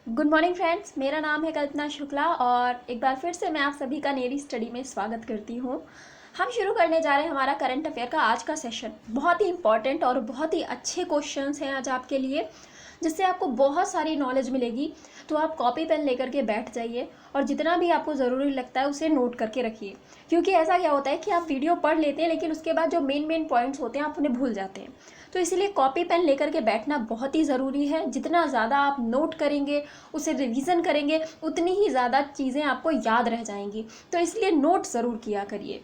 Good morning friends, मेरा नाम है कल्पना शुक्ला और एक बार फिर से मैं आप सभी का नेरी स्टडी में स्वागत करती हूँ। हम शुरू करने जा रहे हैं हमारा करंट अफेयर का आज का सेशन। बहुत ही इंपॉर्टेंट और बहुत ही अच्छे क्वेश्चंस हैं आज आपके लिए, जिससे आपको बहुत सारी नॉलेज मिलेगी। तो आप कॉपी पेन लेकर के बैठ जाइए और जितना भी आपको ज़रूरी लगता है उसे नोट करके रखिए, क्योंकि ऐसा क्या होता है कि आप वीडियो पढ़ लेते हैं लेकिन उसके बाद जो मेन पॉइंट्स होते हैं आप उन्हें भूल जाते हैं। तो इसीलिए कॉपी पेन लेकर के बैठना बहुत ही ज़रूरी है। जितना ज़्यादा आप नोट करेंगे, उसे रिवीजन करेंगे, उतनी ही ज़्यादा चीज़ें आपको याद रह जाएंगी। तो इसलिए नोट ज़रूर किया करिए।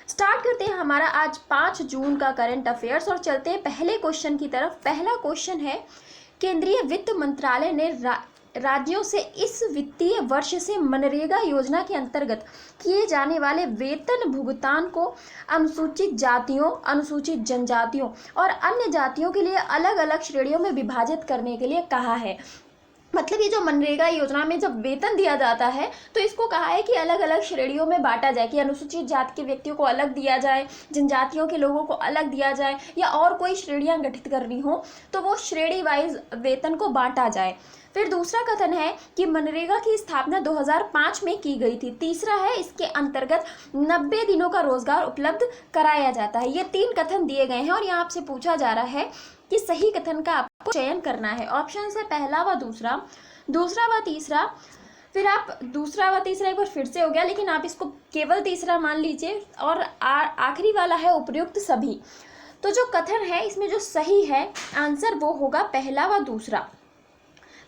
स्टार्ट करते हैं हमारा आज 5 जून का करंट अफेयर्स और चलते हैं पहले क्वेश्चन की तरफ। पहला क्वेश्चन है, केंद्रीय वित्त मंत्रालय ने राज्यों से इस वित्तीय वर्ष से मनरेगा योजना के अंतर्गत किए जाने वाले वेतन भुगतान को अनुसूचित जातियों, अनुसूचित जनजातियों और अन्य जातियों के लिए अलग अलग श्रेणियों में विभाजित करने के लिए कहा है। मतलब ये जो मनरेगा योजना में जब वेतन दिया जाता है तो इसको कहा है कि अलग अलग श्रेणियों में बांटा जाए, कि अनुसूचित जाति के व्यक्तियों को अलग दिया जाए, जनजातियों के लोगों को अलग दिया जाए, या और कोई श्रेणियां गठित करनी हो तो वो श्रेणी वाइज वेतन को बांटा जाए। फिर दूसरा कथन है कि मनरेगा की स्थापना 2005 में की गई थी। तीसरा है, इसके अंतर्गत 90 दिनों का रोजगार उपलब्ध कराया जाता है। ये 3 कथन दिए गए हैं और यहाँ आपसे पूछा जा रहा है कि सही कथन का आपको चयन करना है। ऑप्शन है पहला व दूसरा, दूसरा व तीसरा। फिर आप दूसरा व तीसरा एक बार फिर से हो गया, लेकिन आप इसको केवल तीसरा मान लीजिए। और आखिरी वाला है उपयुक्त सभी। तो जो कथन है इसमें जो सही है आंसर वो होगा पहला व दूसरा।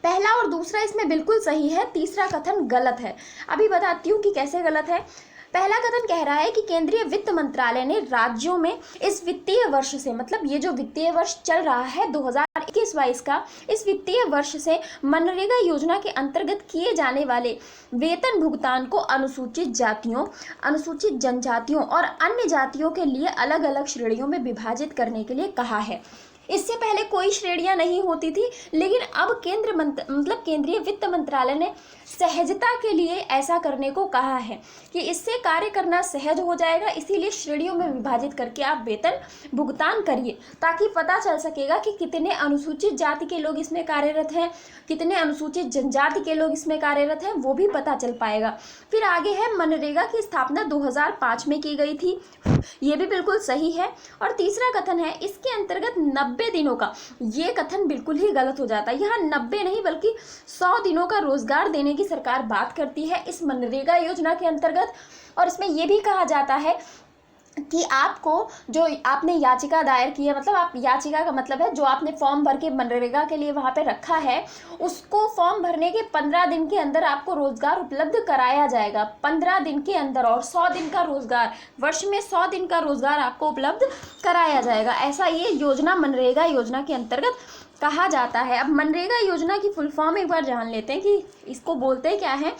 पहला और दूसरा इसमें बिल्कुल सही है, तीसरा कथन गलत है। अभी बताती हूँ कि कैसे गलत है। पहला कथन कह रहा है कि केंद्रीय वित्त मंत्रालय ने राज्यों में इस वित्तीय वर्ष से, मतलब ये जो वित्तीय वर्ष चल रहा है 2021-22 का, इस वित्तीय वर्ष से मनरेगा योजना के अंतर्गत किए जाने वाले वेतन भुगतान को अनुसूचित जातियों, अनुसूचित जनजातियों और अन्य जातियों के लिए अलग अलग श्रेणियों में विभाजित करने के लिए कहा है। इससे पहले कोई श्रेणियां नहीं होती थी, लेकिन अब केंद्रीय वित्त मंत्रालय ने सहजता के लिए ऐसा करने को कहा है कि इससे कार्य करना सहज हो जाएगा। इसीलिए श्रेणियों में विभाजित करके आप वेतन भुगतान करिए, ताकि पता चल सकेगा कि कितने अनुसूचित जाति के लोग इसमें कार्यरत हैं, कितने अनुसूचित जनजाति के लोग इसमें कार्यरत हैं, वो भी पता चल पाएगा। फिर आगे है, मनरेगा की स्थापना 2005 में की गई थी, ये भी बिल्कुल सही है। और तीसरा कथन है, इसके अंतर्गत 90 दिनों का, ये कथन बिल्कुल ही गलत हो जाता है। यहाँ 90 नहीं बल्कि 100 दिनों का रोजगार देने की सरकार बात करती है इस मनरेगा योजना के अंतर्गत। और इसमें यह भी कहा जाता है कि आपको जो आपने याचिका दायर की है, मतलब आप याचिका का मतलब है जो आपने फॉर्म भर के मनरेगा के लिए वहाँ पे रखा है, उसको फॉर्म भरने के 15 दिन के अंदर आपको रोजगार उपलब्ध कराया जाएगा। 15 दिन के अंदर, और 100 दिन का रोजगार, वर्ष में 100 दिन का रोजगार आपको उपलब्ध कराया जाएगा। ऐसा ये योजना मनरेगा योजना के अंतर्गत कहा जाता है। अब मनरेगा योजना की फुल फॉर्म एक बार जान लेते हैं कि इसको बोलते क्या है।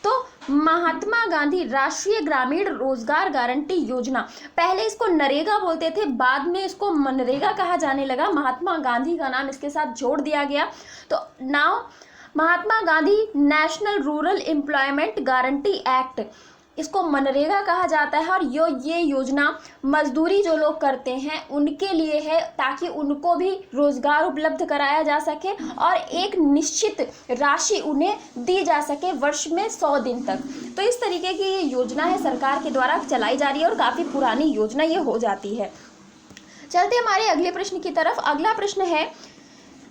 तो महात्मा गांधी राष्ट्रीय ग्रामीण रोजगार गारंटी योजना, पहले इसको नरेगा बोलते थे, बाद में इसको मनरेगा कहा जाने लगा। महात्मा गांधी का नाम इसके साथ जोड़ दिया गया, तो now Mahatma Gandhi national rural employment guarantee act, इसको मनरेगा कहा जाता है। और ये योजना मजदूरी जो लोग करते हैं उनके लिए है, ताकि उनको भी रोजगार उपलब्ध कराया जा सके और एक निश्चित राशि उन्हें दी जा सके वर्ष में 100 दिन तक। तो इस तरीके की ये योजना है, सरकार के द्वारा चलाई जा रही है और काफ़ी पुरानी योजना ये हो जाती है। चलते हमारे अगले प्रश्न की तरफ। अगला प्रश्न है,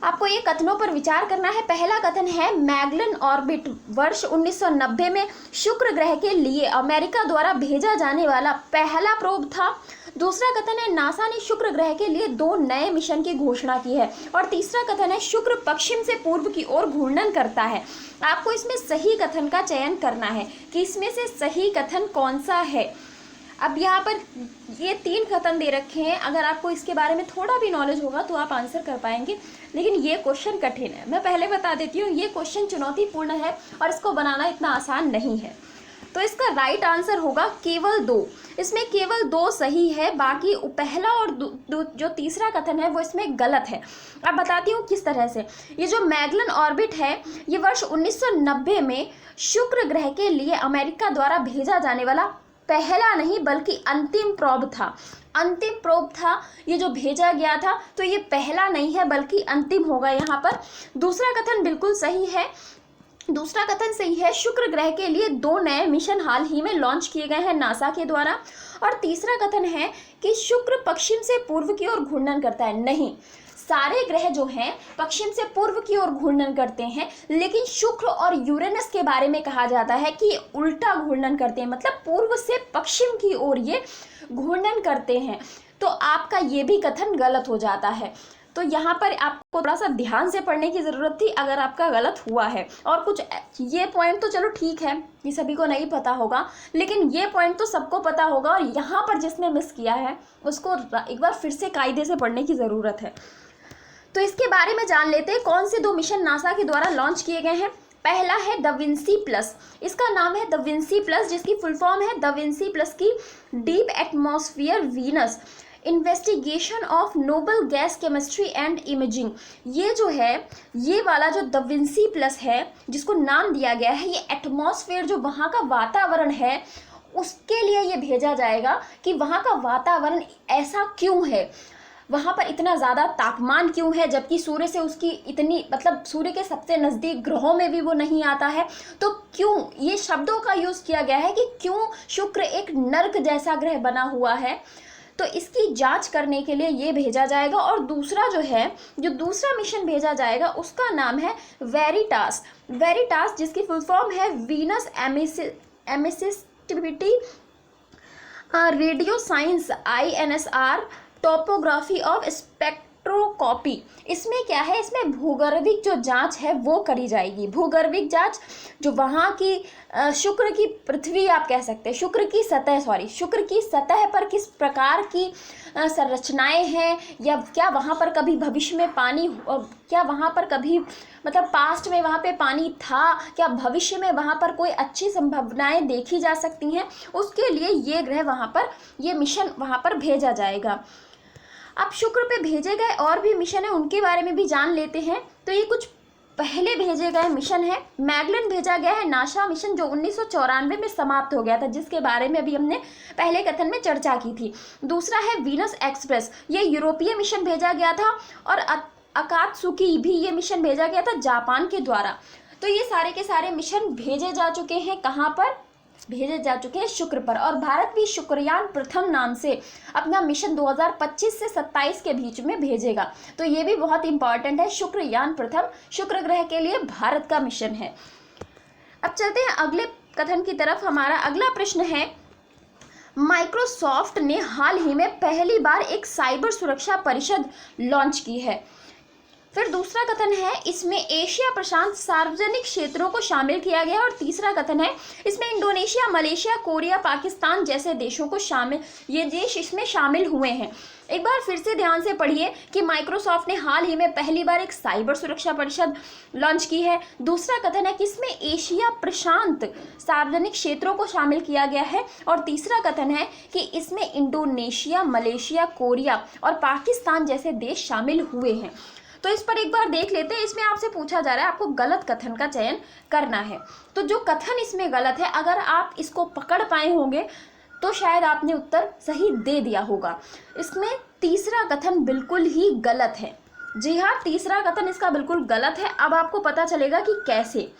आपको ये कथनों पर विचार करना है। पहला कथन है, मैगलन ऑर्बिट वर्ष 1990 में शुक्र ग्रह के लिए अमेरिका द्वारा भेजा जाने वाला पहला प्रोब था। दूसरा कथन है, नासा ने शुक्र ग्रह के लिए 2 नए मिशन की घोषणा की है। और तीसरा कथन है, शुक्र पश्चिम से पूर्व की ओर घूर्णन करता है। आपको इसमें सही कथन का चयन करना है कि इसमें से सही कथन कौन सा है। अब यहाँ पर ये 3 कथन दे रखे हैं, अगर आपको इसके बारे में थोड़ा भी नॉलेज होगा तो आप आंसर कर पाएंगे, लेकिन ये क्वेश्चन कठिन है। मैं पहले बता देती हूँ, ये क्वेश्चन चुनौतीपूर्ण है और इसको बनाना इतना आसान नहीं है। तो इसका राइट आंसर होगा केवल 2। इसमें केवल 2 सही है, बाकी पहला और जो तीसरा कथन है वो इसमें गलत है। अब बताती हूँ किस तरह से। ये जो मैगलन ऑर्बिट है, ये वर्ष 1990 में शुक्र ग्रह के लिए अमेरिका द्वारा भेजा जाने वाला पहला नहीं बल्कि अंतिम प्रोब था। अंतिम प्रोब था ये जो भेजा गया था, तो ये पहला नहीं है बल्कि अंतिम होगा यहाँ पर। दूसरा कथन बिल्कुल सही है दूसरा कथन सही है, शुक्र ग्रह के लिए 2 नए मिशन हाल ही में लॉन्च किए गए हैं नासा के द्वारा। और तीसरा कथन है कि शुक्र पश्चिम से पूर्व की ओर घूर्णन करता है। नहीं, सारे ग्रह जो हैं पश्चिम से पूर्व की ओर घूर्णन करते हैं, लेकिन शुक्र और यूरेनस के बारे में कहा जाता है कि उल्टा घूर्णन करते हैं, मतलब पूर्व से पश्चिम की ओर ये घूर्णन करते हैं। तो आपका ये भी कथन गलत हो जाता है। तो यहाँ पर आपको थोड़ा सा ध्यान से पढ़ने की ज़रूरत थी अगर आपका गलत हुआ है। और कुछ ये पॉइंट तो चलो ठीक है, ये सभी को नहीं पता होगा, लेकिन ये पॉइंट तो सबको पता होगा, और यहाँ पर जिसने मिस किया है उसको एक बार फिर से कायदे से पढ़ने की ज़रूरत है। तो इसके बारे में जान लेते हैं, कौन से 2 मिशन नासा के द्वारा लॉन्च किए गए हैं। पहला है द विंसी प्लस, इसका नाम है द विंसी प्लस, जिसकी फुल फॉर्म है द विंसी प्लस की deep atmosphere Venus investigation of noble gas chemistry and imaging. ये जो है, ये वाला जो द विंसी प्लस है जिसको नाम दिया गया है, ये एटमॉस्फेयर जो वहाँ का वातावरण है उसके लिए ये भेजा जाएगा कि वहाँ का वातावरण ऐसा क्यों है, वहाँ पर इतना ज़्यादा तापमान क्यों है, जबकि सूर्य से उसकी इतनी, मतलब सूर्य के सबसे नज़दीक ग्रहों में भी वो नहीं आता है। तो क्यों, ये शब्दों का यूज़ किया गया है कि क्यों शुक्र एक नर्क जैसा ग्रह बना हुआ है, तो इसकी जांच करने के लिए ये भेजा जाएगा। और दूसरा जो है, जो दूसरा मिशन भेजा जाएगा उसका नाम है वेरिटास। वेरिटास जिसकी फुल फॉर्म है Venus emissivity radio science INSR topography of spectroscopy. इसमें क्या है, इसमें भूगर्भिक जो जांच है वो करी जाएगी। भूगर्भिक जांच जो वहाँ की शुक्र की पृथ्वी आप कह सकते हैं, शुक्र की सतह पर किस प्रकार की संरचनाएं हैं, या क्या वहाँ पर कभी भविष्य में पानी, क्या वहाँ पर कभी मतलब पास्ट में वहाँ पे पानी था, क्या भविष्य में वहाँ पर कोई अच्छी संभावनाएं देखी जा सकती हैं, उसके लिए ये ग्रह वहाँ पर, ये मिशन वहाँ पर भेजा जाएगा। अब शुक्र पे भेजे गए और भी मिशन है, उनके बारे में भी जान लेते हैं। तो ये कुछ पहले भेजे गए मिशन है। मैगलन भेजा गया है नासा मिशन, जो 1994 में समाप्त हो गया था, जिसके बारे में अभी हमने पहले कथन में चर्चा की थी। दूसरा है वीनस एक्सप्रेस, ये यूरोपीय मिशन भेजा गया था। और अकात्सुकी भी ये मिशन भेजा गया था जापान के द्वारा। तो ये सारे के सारे मिशन भेजे जा चुके हैं, कहाँ पर भेजे जा चुके हैं, शुक्र पर। और भारत भी शुक्रयान प्रथम नाम से अपना मिशन 2025 से 27 के बीच में भेजेगा। तो ये भी बहुत इंपॉर्टेंट है, शुक्रयान प्रथम शुक्र ग्रह के लिए भारत का मिशन है। अब चलते हैं अगले कथन की तरफ। हमारा अगला प्रश्न है, माइक्रोसॉफ्ट ने हाल ही में पहली बार एक साइबर सुरक्षा परिषद लॉन्च की है। फिर दूसरा कथन है, इसमें एशिया प्रशांत सार्वजनिक क्षेत्रों को शामिल किया गया है। और तीसरा कथन है, इसमें इंडोनेशिया, मलेशिया, कोरिया, पाकिस्तान जैसे देशों को शामिल, ये देश इसमें शामिल हुए हैं। एक बार फिर से ध्यान से पढ़िए कि माइक्रोसॉफ्ट ने हाल ही में पहली बार एक साइबर सुरक्षा परिषद लॉन्च की है। दूसरा कथन है कि इसमें एशिया प्रशांत सार्वजनिक क्षेत्रों को शामिल किया गया है। और तीसरा कथन है कि इसमें इंडोनेशिया, मलेशिया, कोरिया और पाकिस्तान जैसे देश शामिल हुए हैं। तो इस पर एक बार देख लेते हैं। इसमें आपसे पूछा जा रहा है, आपको गलत कथन का चयन करना है। तो जो कथन इसमें गलत है, अगर आप इसको पकड़ पाए होंगे तो शायद आपने उत्तर सही दे दिया होगा। इसमें तीसरा कथन बिल्कुल ही गलत है। जी हाँ, तीसरा कथन इसका बिल्कुल गलत है। अब आपको पता चलेगा कि कैसे।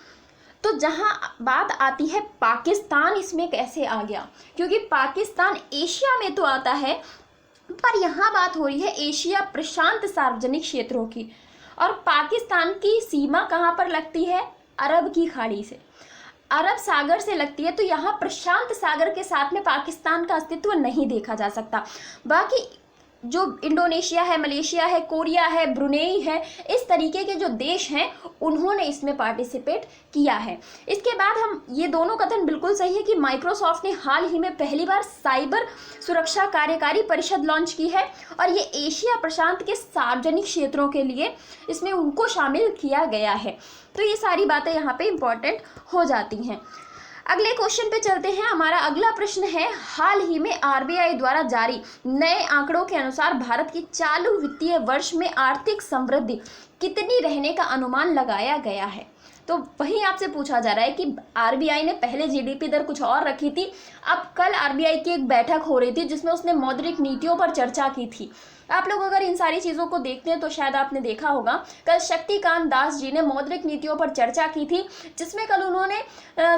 तो जहाँ बात आती है पाकिस्तान, इसमें कैसे आ गया, क्योंकि पाकिस्तान एशिया में तो आता है, पर यहाँ बात हो रही है एशिया प्रशांत सार्वजनिक क्षेत्रों की। और पाकिस्तान की सीमा कहाँ पर लगती है, अरब की खाड़ी से, अरब सागर से लगती है। तो यहाँ प्रशांत सागर के साथ में पाकिस्तान का अस्तित्व नहीं देखा जा सकता। बाकी जो इंडोनेशिया है, मलेशिया है, कोरिया है, ब्रुनेई है, इस तरीके के जो देश हैं उन्होंने इसमें पार्टिसिपेट किया है। इसके बाद हम, ये दोनों कथन बिल्कुल सही है कि माइक्रोसॉफ्ट ने हाल ही में पहली बार साइबर सुरक्षा कार्यकारी परिषद लॉन्च की है। और ये एशिया प्रशांत के सार्वजनिक क्षेत्रों के लिए इसमें उनको शामिल किया गया है। तो ये सारी बातें यहाँ पे इम्पॉर्टेंट हो जाती हैं। अगले क्वेश्चन पे चलते हैं। हमारा अगला प्रश्न है, हाल ही में RBI द्वारा जारी नए आंकड़ों के अनुसार भारत की चालू वित्तीय वर्ष में आर्थिक समृद्धि कितनी रहने का अनुमान लगाया गया है। तो वहीं आपसे पूछा जा रहा है कि RBI ने पहले GDP दर कुछ और रखी थी। अब कल RBI की एक बैठक हो रही थी जिसमें उसने मौद्रिक नीतियों पर चर्चा की थी। आप लोग अगर इन सारी चीज़ों को देखते हैं तो शायद आपने देखा होगा कल शक्तिकांत दास जी ने मौद्रिक नीतियों पर चर्चा की थी, जिसमें कल उन्होंने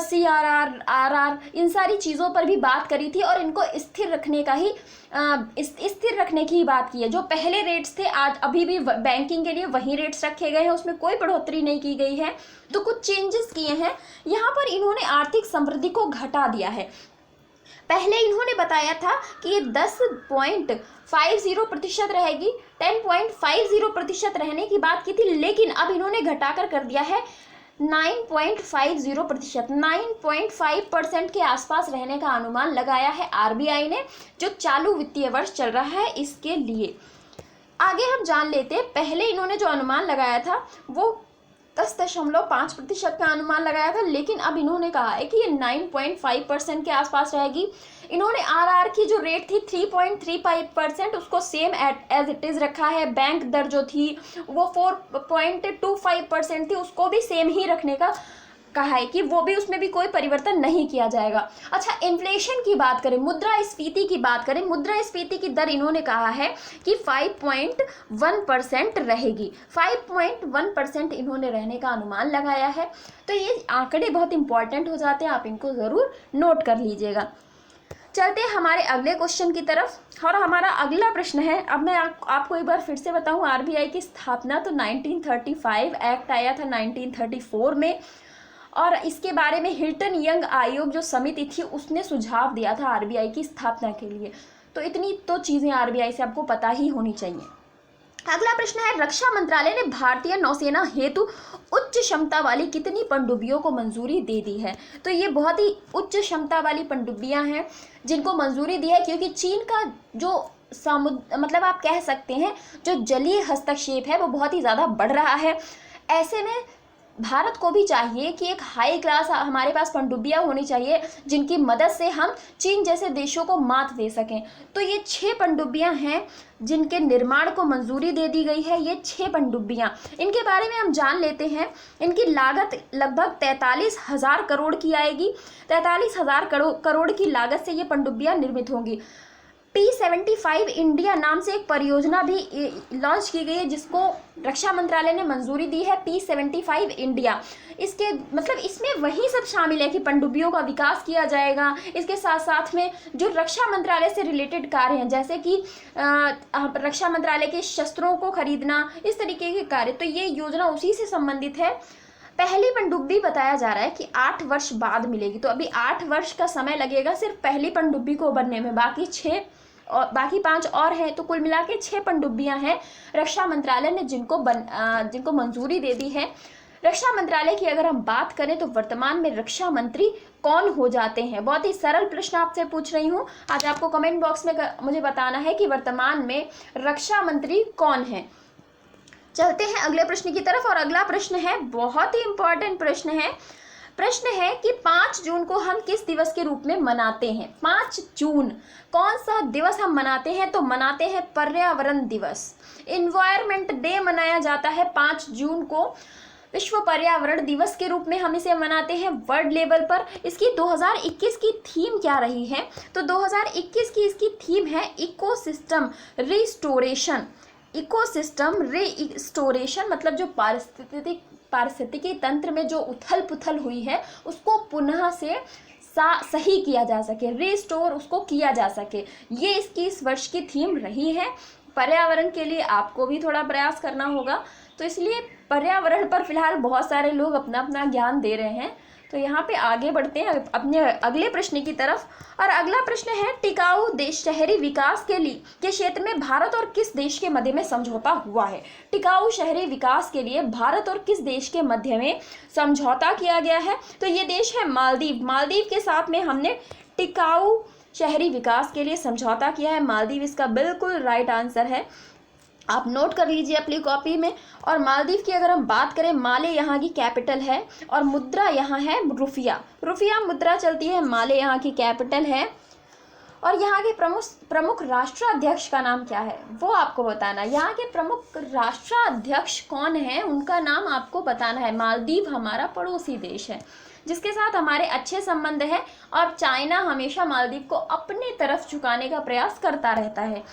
CRR, RR इन सारी चीज़ों पर भी बात करी थी और इनको स्थिर रखने का ही स्थिर रखने की ही बात की है। जो पहले रेट्स थे आज अभी भी बैंकिंग के लिए वही रेट्स रखे गए हैं, उसमें कोई बढ़ोतरी नहीं की गई है। तो कुछ चेंजेस किए हैं यहाँ पर। इन्होंने आर्थिक समृद्धि को घटा दिया है। पहले इन्होंने बताया था कि ये 10.50% रहेगी, 10.50% रहने की बात की थी, लेकिन अब इन्होंने घटाकर कर दिया है 9.50%, 9.5% के आसपास रहने का अनुमान लगाया है RBI ने, जो चालू वित्तीय वर्ष चल रहा है इसके लिए। आगे हम जान लेते हैं, पहले इन्होंने जो अनुमान लगाया था वो 10.5% का अनुमान लगाया था, लेकिन अब इन्होंने कहा है कि ये 9.5% के आसपास रहेगी। इन्होंने RR की जो रेट थी 3.35% उसको सेम एज इट इज़ रखा है। बैंक दर जो थी वो 4.25% थी, उसको भी सेम ही रखने का कहा है कि वो भी, उसमें भी कोई परिवर्तन नहीं किया जाएगा। अच्छा, इन्फ्लेशन की बात करें, मुद्रास्फीति की बात करें, मुद्रास्फीति की दर इन्होंने कहा है कि 5.1% रहेगी। 5.1% इन्होंने रहने का अनुमान लगाया है। तो ये आंकड़े बहुत इंपॉर्टेंट हो जाते हैं, आप इनको ज़रूर नोट कर लीजिएगा। चलते हैं हमारे अगले क्वेश्चन की तरफ, और हमारा अगला प्रश्न है, अब मैं आपको एक बार फिर से बताऊं, RBI की स्थापना तो 1935 एक्ट आया था 1934 में, और इसके बारे में हिल्टन यंग आयोग जो समिति थी उसने सुझाव दिया था RBI की स्थापना के लिए। तो इतनी तो चीज़ें RBI से आपको पता ही होनी चाहिए। अगला प्रश्न है, रक्षा मंत्रालय ने भारतीय नौसेना हेतु उच्च क्षमता वाली कितनी पनडुब्बियों को मंजूरी दे दी है? तो ये बहुत ही उच्च क्षमता वाली पनडुब्बियां हैं जिनको मंजूरी दी है, क्योंकि चीन का जो समुद्र, मतलब आप कह सकते हैं जो जलीय हस्तक्षेप है वो बहुत ही ज़्यादा बढ़ रहा है। ऐसे में भारत को भी चाहिए कि एक हाई क्लास हमारे पास पनडुब्बियां होनी चाहिए जिनकी मदद से हम चीन जैसे देशों को मात दे सकें। तो ये 6 पनडुब्बियां हैं जिनके निर्माण को मंजूरी दे दी गई है। ये 6 पनडुब्बियां, इनके बारे में हम जान लेते हैं। इनकी लागत लगभग 43,000 करोड़ की आएगी। 43,000 करोड़ की लागत से ये पनडुब्बियां निर्मित होंगी। P75 इंडिया नाम से एक परियोजना भी लॉन्च की गई है जिसको रक्षा मंत्रालय ने मंजूरी दी है, P75 इंडिया। इसके मतलब इसमें वही सब शामिल है कि पनडुब्बियों का विकास किया जाएगा। इसके साथ साथ में जो रक्षा मंत्रालय से रिलेटेड कार्य हैं, जैसे कि रक्षा मंत्रालय के शस्त्रों को खरीदना, इस तरीके के कार्य, तो ये योजना उसी से संबंधित है। पहली पनडुब्बी बताया जा रहा है कि 8 वर्ष बाद मिलेगी। तो अभी 8 वर्ष का समय लगेगा सिर्फ पहली पनडुब्बी को बनने में, बाकी 5 और हैं। तो कुल मिला के 6 पनडुब्बियां हैं रक्षा मंत्रालय ने जिनको मंजूरी दे दी है। रक्षा मंत्रालय की अगर हम बात करें तो वर्तमान में रक्षा मंत्री कौन हो जाते हैं? बहुत ही सरल प्रश्न आपसे पूछ रही हूँ। आज आपको कमेंट बॉक्स में मुझे बताना है कि वर्तमान में रक्षा मंत्री कौन है। चलते हैं अगले प्रश्न की तरफ, और अगला प्रश्न है, बहुत ही इंपॉर्टेंट प्रश्न है कि 5 जून को हम किस दिवस के रूप में मनाते हैं? 5 जून कौन सा दिवस हम मनाते हैं? तो मनाते हैं पर्यावरण दिवस, इन्वायरमेंट डे मनाया जाता है 5 जून को। विश्व पर्यावरण दिवस के रूप में हम इसे मनाते हैं वर्ल्ड लेवल पर। इसकी 2021 की थीम क्या रही है? तो 2021 की इसकी थीम है इकोसिस्टम रिस्टोरेशन। इकोसिस्टम रिस्टोरेशन मतलब जो पारिस्थितिकी तंत्र में जो उथल पुथल हुई है उसको पुनः से सही किया जा सके, रिस्टोर उसको किया जा सके, ये इसकी इस वर्ष की थीम रही है। पर्यावरण के लिए आपको भी थोड़ा प्रयास करना होगा, तो इसलिए पर्यावरण पर फिलहाल बहुत सारे लोग अपना अपना ज्ञान दे रहे हैं। तो यहाँ पे आगे बढ़ते हैं अपने अगले प्रश्न की तरफ, और अगला प्रश्न है, टिकाऊ देश शहरी विकास के क्षेत्र में भारत और किस देश के मध्य में समझौता हुआ है? टिकाऊ शहरी विकास के लिए भारत और किस देश के मध्य में समझौता किया गया है? तो ये देश है मालदीव। मालदीव के साथ में हमने टिकाऊ शहरी विकास के लिए समझौता किया है। मालदीव इसका बिल्कुल राइट आंसर है, आप नोट कर लीजिए अपनी कॉपी में। और मालदीव की अगर हम बात करें, माले यहाँ की कैपिटल है और मुद्रा यहाँ है रुपया मुद्रा चलती है। माले यहाँ की कैपिटल है। और यहाँ के प्रमुख राष्ट्राध्यक्ष का नाम क्या है वो आपको बताना। यहाँ के प्रमुख राष्ट्राध्यक्ष कौन है उनका नाम आपको बताना है। मालदीव हमारा पड़ोसी देश है जिसके साथ हमारे अच्छे संबंध है, और चाइना हमेशा मालदीव को अपने तरफ झुकाने का प्रयास करता रहता है।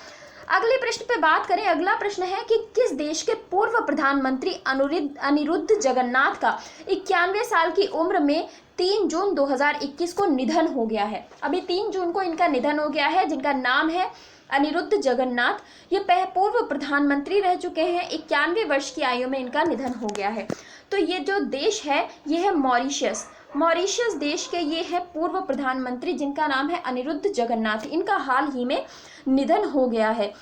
अगले प्रश्न पे बात करें। अगला प्रश्न है कि किस देश के पूर्व प्रधानमंत्री अनिरुद्ध जगन्नाथ का 91 साल की उम्र में 3 जून 2021 को निधन हो गया है। अभी 3 जून को इनका निधन हो गया है, जिनका नाम है अनिरुद्ध जगन्नाथ। ये पूर्व प्रधानमंत्री रह चुके हैं। 91 वर्ष की आयु में इनका निधन हो गया है। तो ये जो देश है ये है मॉरिशस। मॉरिशस देश के ये है पूर्व प्रधानमंत्री, जिनका नाम है अनिरुद्ध जगन्नाथ। इनका हाल ही में निधन हो गया है।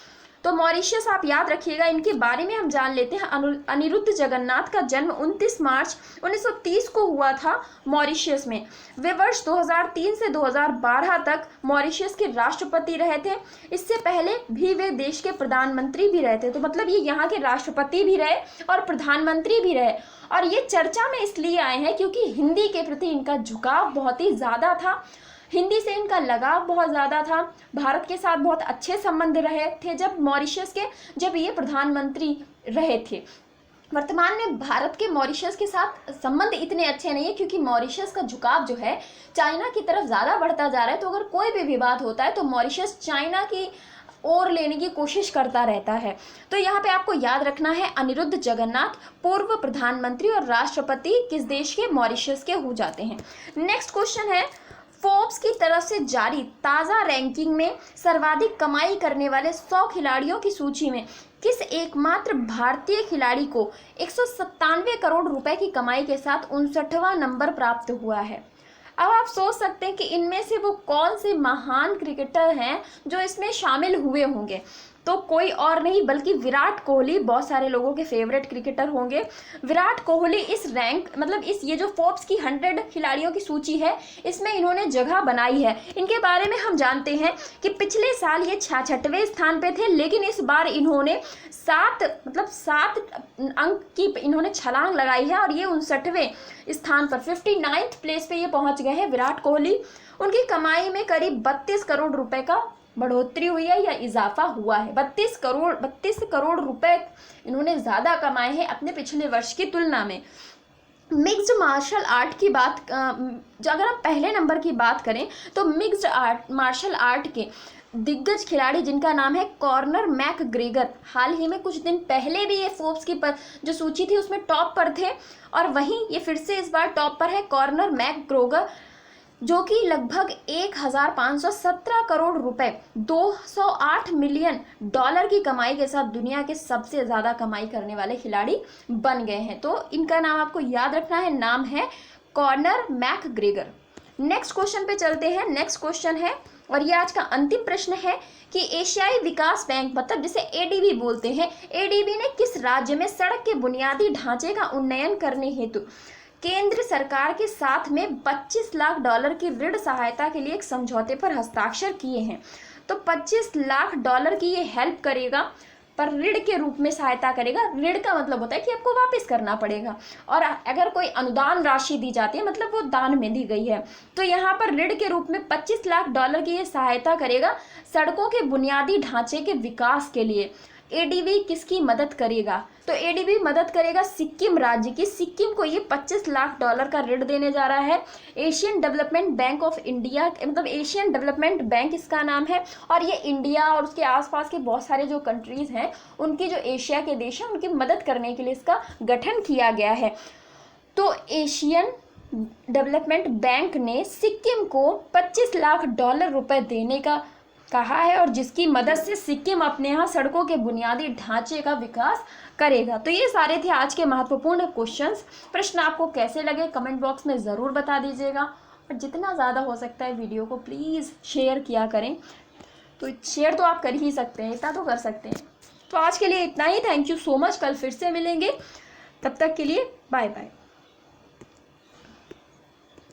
तो मॉरिशस आप याद रखिएगा, इनके बारे में हम जान लेते हैं। अनिरुद्ध जगन्नाथ का जन्म 29 मार्च 1930 को हुआ था मॉरिशस में। वे वर्ष 2003 से 2012 तक मॉरिशस के राष्ट्रपति रहे थे। इससे पहले भी वे देश के प्रधानमंत्री भी रहे थे। तो मतलब ये यहाँ के राष्ट्रपति भी रहे और प्रधानमंत्री भी रहे। और ये चर्चा में इसलिए आए हैं क्योंकि हिंदी के प्रति इनका झुकाव बहुत ही ज़्यादा था। हिंदी से इनका लगाव बहुत ज़्यादा था। भारत के साथ बहुत अच्छे संबंध रहे थे जब ये प्रधानमंत्री रहे थे। वर्तमान में भारत के मॉरिशस के साथ संबंध इतने अच्छे नहीं है क्योंकि मॉरिशस का झुकाव जो है चाइना की तरफ ज़्यादा बढ़ता जा रहा है। तो अगर कोई भी विवाद होता है तो मॉरिशस चाइना की ओर लेने की कोशिश करता रहता है। तो यहाँ पे आपको याद रखना है अनिरुद्ध जगन्नाथ पूर्व प्रधानमंत्री और राष्ट्रपति किस देश के, मॉरिशस के हो जाते हैं। नेक्स्ट क्वेश्चन है, फोर्ब्स की तरफ से जारी ताज़ा रैंकिंग में सर्वाधिक कमाई करने वाले 100 खिलाड़ियों की सूची में किस एकमात्र भारतीय खिलाड़ी को 197 करोड़ रुपए की कमाई के साथ 59वां नंबर प्राप्त हुआ है। अब आप सोच सकते हैं कि इनमें से वो कौन से महान क्रिकेटर हैं जो इसमें शामिल हुए होंगे। तो कोई और नहीं बल्कि विराट कोहली बहुत सारे लोगों के फेवरेट क्रिकेटर होंगे। विराट कोहली इस रैंक ये जो फोर्ब्स की 100 खिलाड़ियों की सूची है इसमें इन्होंने जगह बनाई है। इनके बारे में हम जानते हैं कि पिछले साल ये 66वें स्थान पे थे, लेकिन इस बार इन्होंने 7 अंक की इन्होंने छलांग लगाई है और ये 59वें स्थान पर 59th प्लेस पे ये पहुंच गए हैं विराट कोहली। उनकी कमाई में करीब 32 करोड़ रुपए का बढ़ोतरी हुई है या इजाफा हुआ है। 32 करोड़ रुपए इन्होंने ज़्यादा कमाए हैं अपने पिछले वर्ष की तुलना में। मिक्स्ड मार्शल आर्ट की बात, अगर हम पहले नंबर की बात करें तो मिक्स्ड मार्शल आर्ट के दिग्गज खिलाड़ी जिनका नाम है कॉर्नर मैकग्रेगर, हाल ही में कुछ दिन पहले भी ये फोर्ब्स की जो सूची थी उसमें टॉप पर थे और वहीं ये फिर से इस बार टॉप पर है कॉर्नर मैकग्रेगर, जो कि लगभग 1517 करोड़ रुपए 208 मिलियन डॉलर की कमाई के साथ दुनिया के सबसे ज़्यादा कमाई करने वाले खिलाड़ी बन गए हैं। तो इनका नाम आपको याद रखना है, नाम है कॉर्नर मैकग्रेगर। नेक्स्ट क्वेश्चन पे चलते हैं। नेक्स्ट क्वेश्चन है और ये आज का अंतिम प्रश्न है कि एशियाई विकास बैंक मतलब जिसे एडीबी बोलते हैं, एडीबी ने किस राज्य में सड़क के बुनियादी ढांचे का उन्नयन करने हेतु केंद्र सरकार के साथ में $25 लाख की ऋण सहायता के लिए एक समझौते पर हस्ताक्षर किए हैं। तो $25 लाख की ये हेल्प करेगा, पर ऋण के रूप में सहायता करेगा। ऋण का मतलब होता है कि आपको वापस करना पड़ेगा, और अगर कोई अनुदान राशि दी जाती है मतलब वो दान में दी गई है। तो यहाँ पर ऋण के रूप में $25 लाख की ये सहायता करेगा सड़कों के बुनियादी ढांचे के विकास के लिए। एडीबी किसकी मदद करेगा? तो एडीबी मदद करेगा सिक्किम राज्य की। सिक्किम को ये $25 लाख का ऋण देने जा रहा है। Asian development bank of India मतलब एशियन डेवलपमेंट बैंक इसका नाम है, और ये इंडिया और उसके आसपास के बहुत सारे जो कंट्रीज़ हैं उनकी जो एशिया के देश हैं उनकी मदद करने के लिए इसका गठन किया गया है। तो एशियन डेवलपमेंट बैंक ने सिक्किम को $25 लाख रुपए देने का कहा है, और जिसकी मदद से सिक्किम अपने यहाँ सड़कों के बुनियादी ढांचे का विकास करेगा। तो ये सारे थे आज के महत्वपूर्ण क्वेश्चंस। प्रश्न आपको कैसे लगे कमेंट बॉक्स में ज़रूर बता दीजिएगा, और जितना ज़्यादा हो सकता है वीडियो को प्लीज़ शेयर किया करें। तो शेयर तो आप कर ही सकते हैं, इतना तो कर सकते हैं। तो आज के लिए इतना ही। Thank you so much. कल फिर से मिलेंगे, तब तक के लिए बाय बाय।